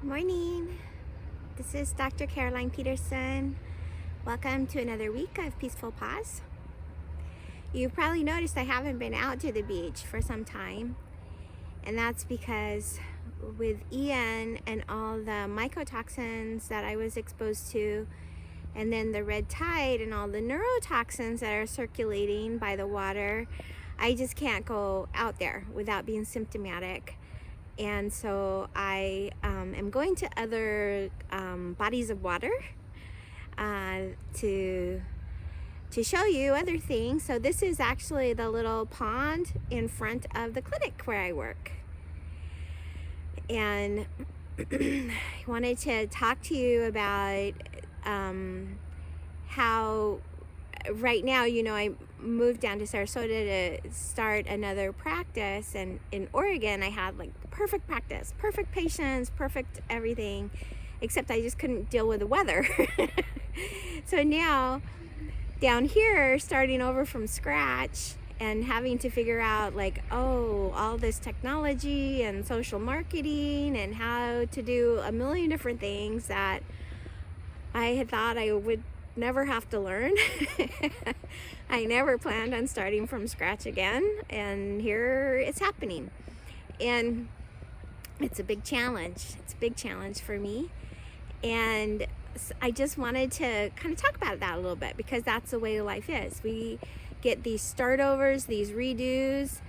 Morning. This is Dr. Caroline Peterson. Welcome to another week of Peaceful Pause. You've probably noticed I haven't been out to the beach for some time, and that's because with Ian and all the mycotoxins that I was exposed to, and then the red tide and all the neurotoxins that are circulating by the water, I just can't go out there without being symptomatic. And so I am going to other bodies of water to show you other things. So this is actually the little pond in front of the clinic where I work. And I wanted to talk to you about how right now, I moved down to Sarasota to start another practice, and in Oregon I had like perfect practice, perfect patients, perfect everything, except I just couldn't deal with the weather. So now down here, starting over from scratch and having to figure out all this technology and social marketing and how to do a million different things that I had thought I would never have to learn. I never planned on starting from scratch again, and here it's happening. And it's a big challenge. It's a big challenge for me. And I just wanted to kind of talk about that a little bit, because that's the way life is. We get these startovers, these redos,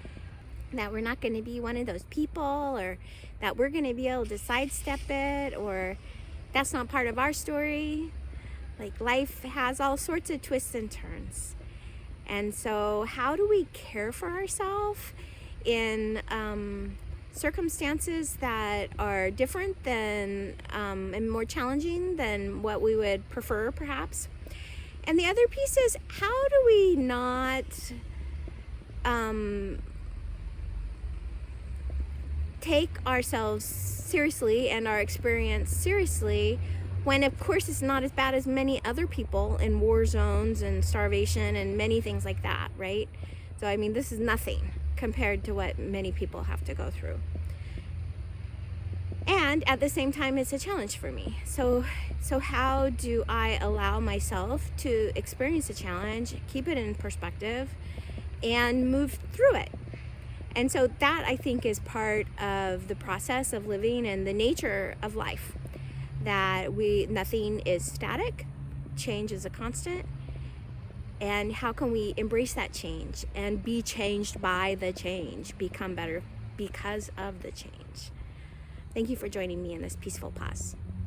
that we're not going to be one of those people, or that we're going to be able to sidestep it, or that's not part of our story. Like, life has all sorts of twists and turns. And so how do we care for ourselves in circumstances that are different than and more challenging than what we would prefer, perhaps? And the other piece is, how do we not take ourselves seriously and our experience seriously, when of course it's not as bad as many other people in war zones and starvation and many things like that, right? So I mean, this is nothing compared to what many people have to go through. And at the same time, it's a challenge for me. So how do I allow myself to experience a challenge, keep it in perspective, and move through it? And so that, I think, is part of the process of living and the nature of life. That nothing is static, change is a constant, and how can we embrace that change and be changed by the change, become better because of the change. Thank you for joining me in this peaceful pause.